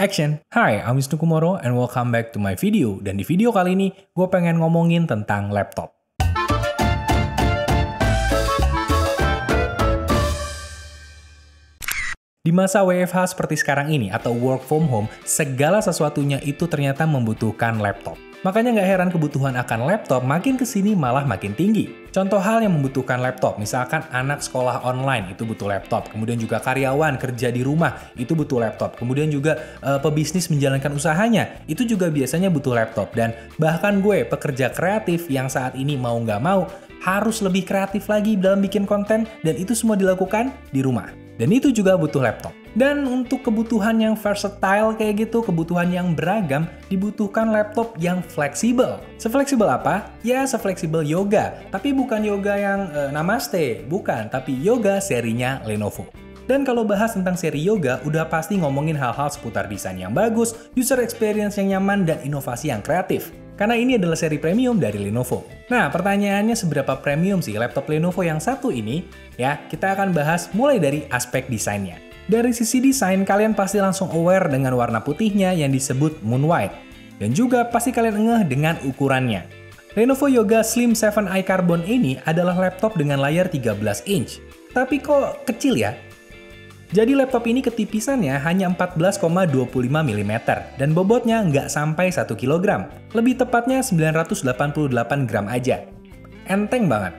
Action! Hi, I'm Wisnu Kumoro and welcome back to my video. Dan di video kali ini, gue pengen ngomongin tentang laptop. Di masa WFH seperti sekarang ini atau work from home, segala sesuatunya itu ternyata membutuhkan laptop. Makanya nggak heran kebutuhan akan laptop makin kesini malah makin tinggi. Contoh hal yang membutuhkan laptop, misalkan anak sekolah online itu butuh laptop, kemudian juga karyawan kerja di rumah itu butuh laptop, kemudian juga pebisnis menjalankan usahanya itu juga biasanya butuh laptop. Dan bahkan gue, pekerja kreatif yang saat ini mau nggak mau harus lebih kreatif lagi dalam bikin konten, dan itu semua dilakukan di rumah. Dan itu juga butuh laptop. Dan untuk kebutuhan yang versatile kayak gitu, kebutuhan yang beragam, dibutuhkan laptop yang fleksibel. Sefleksibel apa? Ya, sefleksibel yoga. Tapi bukan yoga yang namaste, bukan. Tapi yoga serinya Lenovo. Dan kalau bahas tentang seri yoga, udah pasti ngomongin hal-hal seputar desain yang bagus, user experience yang nyaman, dan inovasi yang kreatif. Karena ini adalah seri premium dari Lenovo. Nah, pertanyaannya seberapa premium sih laptop Lenovo yang satu ini? Ya, kita akan bahas mulai dari aspek desainnya. Dari sisi desain, kalian pasti langsung aware dengan warna putihnya yang disebut Moon White. Dan juga pasti kalian ngeh dengan ukurannya. Lenovo Yoga Slim 7i Carbon ini adalah laptop dengan layar 13 inch. Tapi kok kecil ya? Jadi laptop ini ketipisannya hanya 14,25 mm dan bobotnya nggak sampai 1 kg. Lebih tepatnya 988 gram aja. Enteng banget.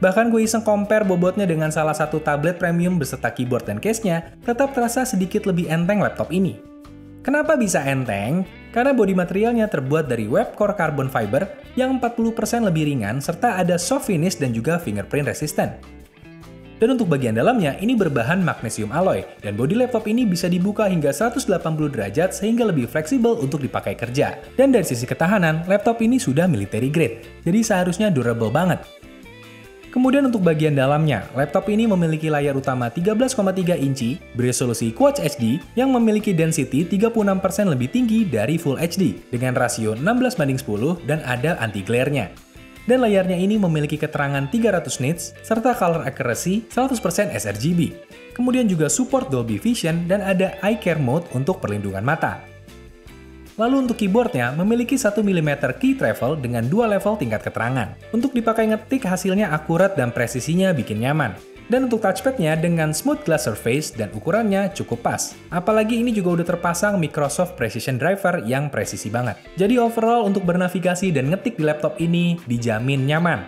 Bahkan gue iseng compare bobotnya dengan salah satu tablet premium beserta keyboard dan case-nya, tetap terasa sedikit lebih enteng laptop ini. Kenapa bisa enteng? Karena bodi materialnya terbuat dari webcore carbon fiber yang 40% lebih ringan serta ada soft finish dan juga fingerprint resistant. Dan untuk bagian dalamnya, ini berbahan magnesium alloy, dan bodi laptop ini bisa dibuka hingga 180 derajat sehingga lebih fleksibel untuk dipakai kerja. Dan dari sisi ketahanan, laptop ini sudah military grade, jadi seharusnya durable banget. Kemudian untuk bagian dalamnya, laptop ini memiliki layar utama 13,3 inci, beresolusi Quad HD, yang memiliki density 36% lebih tinggi dari Full HD, dengan rasio 16:10 dan ada anti-glare-nya. Dan layarnya ini memiliki keterangan 300 nits, serta color accuracy 100% sRGB. Kemudian juga support Dolby Vision dan ada eye care mode untuk perlindungan mata. Lalu untuk keyboardnya memiliki 1 mm key travel dengan 2 level tingkat keterangan. Untuk dipakai ngetik hasilnya akurat dan presisinya bikin nyaman. Dan untuk touchpadnya dengan smooth glass surface dan ukurannya cukup pas. Apalagi ini juga udah terpasang Microsoft Precision Driver yang presisi banget. Jadi overall untuk bernavigasi dan ngetik di laptop ini dijamin nyaman.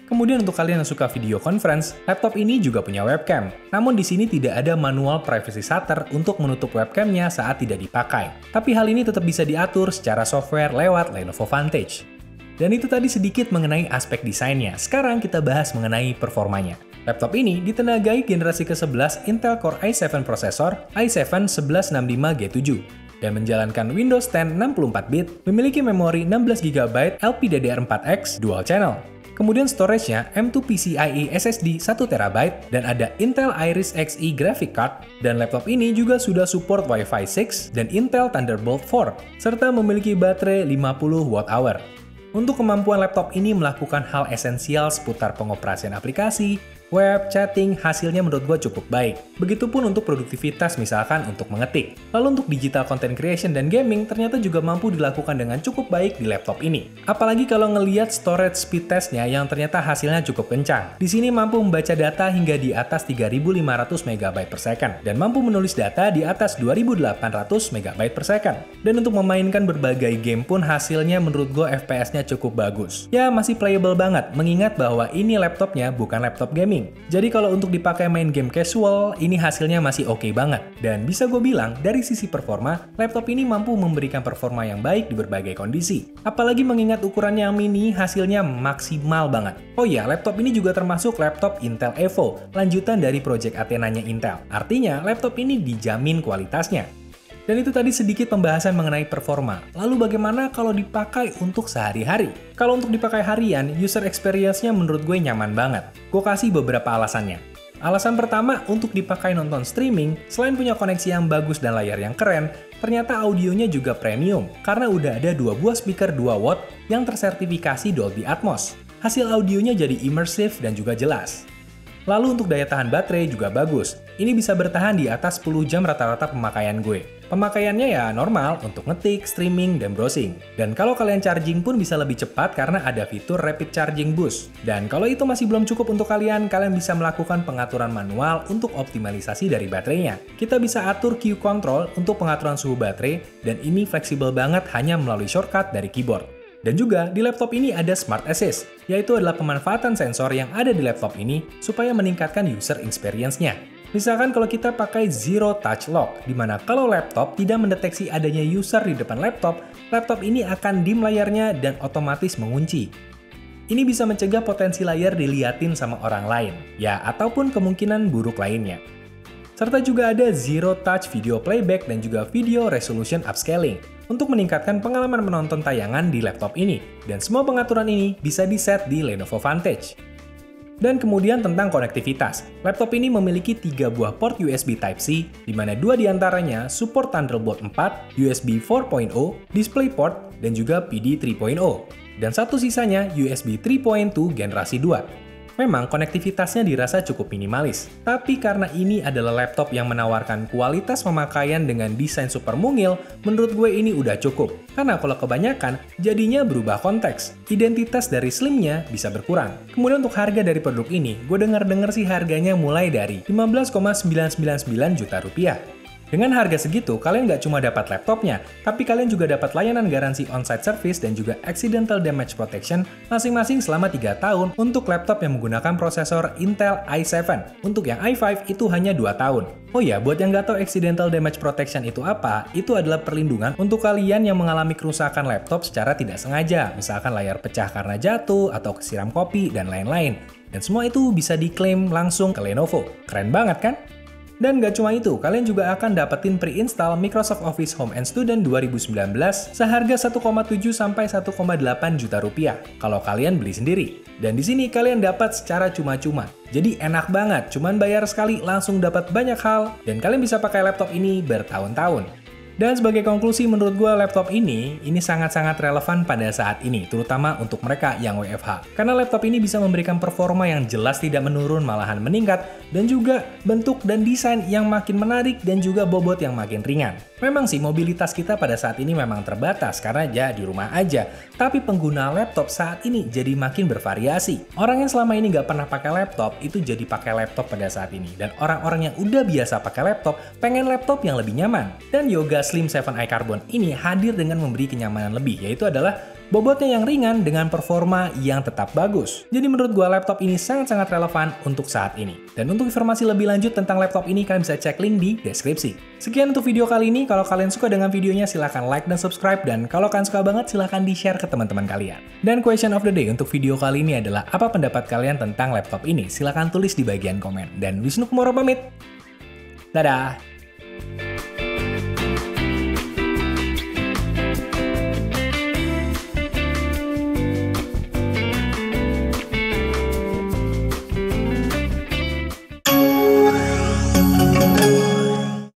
Kemudian untuk kalian yang suka video conference, laptop ini juga punya webcam. Namun di sini tidak ada manual privacy shutter untuk menutup webcamnya saat tidak dipakai. Tapi hal ini tetap bisa diatur secara software lewat Lenovo Vantage. Dan itu tadi sedikit mengenai aspek desainnya. Sekarang kita bahas mengenai performanya. Laptop ini ditenagai generasi ke-11 Intel Core i7 prosesor i7-1165G7 dan menjalankan Windows 10 64-bit, memiliki memori 16GB LPDDR4X dual channel. Kemudian storage-nya M.2 PCIe SSD 1TB dan ada Intel Iris Xe graphic card, dan laptop ini juga sudah support Wi-Fi 6 dan Intel Thunderbolt 4 serta memiliki baterai 50 Wh. Untuk kemampuan laptop ini melakukan hal esensial seputar pengoperasian aplikasi, web, chatting, hasilnya menurut gue cukup baik. Begitupun untuk produktivitas misalkan untuk mengetik. Lalu untuk digital content creation dan gaming ternyata juga mampu dilakukan dengan cukup baik di laptop ini. Apalagi kalau ngelihat storage speed testnya yang ternyata hasilnya cukup kencang. Di sini mampu membaca data hingga di atas 3500 MB per second dan mampu menulis data di atas 2800 MB per second. Dan untuk memainkan berbagai game pun hasilnya menurut gue FPS-nya cukup bagus. Ya masih playable banget, mengingat bahwa ini laptopnya bukan laptop gaming. Jadi kalau untuk dipakai main game casual, ini hasilnya masih oke banget. Dan bisa gue bilang, dari sisi performa, laptop ini mampu memberikan performa yang baik di berbagai kondisi. Apalagi mengingat ukurannya yang mini, hasilnya maksimal banget. Oh iya, laptop ini juga termasuk laptop Intel Evo, lanjutan dari Project Athena-nya Intel. Artinya, laptop ini dijamin kualitasnya. Dan itu tadi sedikit pembahasan mengenai performa. Lalu bagaimana kalau dipakai untuk sehari-hari? Kalau untuk dipakai harian, user experience-nya menurut gue nyaman banget. Gue kasih beberapa alasannya. Alasan pertama, untuk dipakai nonton streaming, selain punya koneksi yang bagus dan layar yang keren, ternyata audionya juga premium, karena udah ada 2 buah speaker 2 watt yang tersertifikasi Dolby Atmos. Hasil audionya jadi immersive dan juga jelas. Lalu untuk daya tahan baterai juga bagus. Ini bisa bertahan di atas 10 jam rata-rata pemakaian gue. Pemakaiannya ya normal untuk ngetik, streaming, dan browsing. Dan kalau kalian charging pun bisa lebih cepat karena ada fitur Rapid Charging Boost. Dan kalau itu masih belum cukup untuk kalian bisa melakukan pengaturan manual untuk optimalisasi dari baterainya. Kita bisa atur Q Control untuk pengaturan suhu baterai, dan ini fleksibel banget hanya melalui shortcut dari keyboard. Dan juga di laptop ini ada Smart Assist, yaitu adalah pemanfaatan sensor yang ada di laptop ini supaya meningkatkan user experience-nya. Misalkan kalau kita pakai Zero Touch Lock, di mana kalau laptop tidak mendeteksi adanya user di depan laptop, laptop ini akan dim layarnya dan otomatis mengunci. Ini bisa mencegah potensi layar diliatin sama orang lain, ya ataupun kemungkinan buruk lainnya. Serta juga ada Zero Touch Video Playback dan juga Video Resolution Upscaling untuk meningkatkan pengalaman menonton tayangan di laptop ini. Dan semua pengaturan ini bisa di-set di Lenovo Vantage. Dan kemudian tentang konektivitas, laptop ini memiliki 3 buah port USB Type-C, di mana 2 diantaranya support Thunderbolt 4, USB 4.0, DisplayPort, dan juga PD 3.0. Dan satu sisanya USB 3.2 generasi 2. Memang konektivitasnya dirasa cukup minimalis, tapi karena ini adalah laptop yang menawarkan kualitas pemakaian dengan desain super mungil, menurut gue ini udah cukup. Karena kalau kebanyakan, jadinya berubah konteks. Identitas dari slimnya bisa berkurang. Kemudian untuk harga dari produk ini, gue dengar sih harganya mulai dari 15,999 juta rupiah. Dengan harga segitu, kalian nggak cuma dapat laptopnya, tapi kalian juga dapat layanan garansi on-site service dan juga accidental damage protection masing-masing selama 3 tahun untuk laptop yang menggunakan prosesor Intel i7. Untuk yang i5 itu hanya 2 tahun. Oh ya, buat yang nggak tahu accidental damage protection itu apa, itu adalah perlindungan untuk kalian yang mengalami kerusakan laptop secara tidak sengaja, misalkan layar pecah karena jatuh atau kesiram kopi, dan lain-lain. Dan semua itu bisa diklaim langsung ke Lenovo. Keren banget kan? Dan nggak cuma itu, kalian juga akan dapetin pre-install Microsoft Office Home and Student 2019 seharga 1,7 sampai 1,8 juta rupiah kalau kalian beli sendiri. Dan di sini kalian dapat secara cuma-cuma. Jadi enak banget, cuman bayar sekali langsung dapat banyak hal, dan kalian bisa pakai laptop ini bertahun-tahun. Dan sebagai konklusi, menurut gue laptop ini sangat-sangat relevan pada saat ini, terutama untuk mereka yang WFH. Karena laptop ini bisa memberikan performa yang jelas tidak menurun, malahan meningkat, dan juga bentuk dan desain yang makin menarik dan juga bobot yang makin ringan. Memang sih mobilitas kita pada saat ini memang terbatas karena ya di rumah aja, tapi pengguna laptop saat ini jadi makin bervariasi. Orang yang selama ini nggak pernah pakai laptop itu jadi pakai laptop pada saat ini, dan orang-orang yang udah biasa pakai laptop pengen laptop yang lebih nyaman. Dan Yoga Slim 7i Carbon ini hadir dengan memberi kenyamanan lebih, yaitu adalah bobotnya yang ringan dengan performa yang tetap bagus. Jadi menurut gua laptop ini sangat-sangat relevan untuk saat ini. Dan untuk informasi lebih lanjut tentang laptop ini kalian bisa cek link di deskripsi. Sekian untuk video kali ini. Kalau kalian suka dengan videonya silahkan like dan subscribe. Dan kalau kalian suka banget silahkan di-share ke teman-teman kalian. Dan question of the day untuk video kali ini adalah apa pendapat kalian tentang laptop ini? Silahkan tulis di bagian komen. Dan Wisnu Kumoro pamit. Dadah!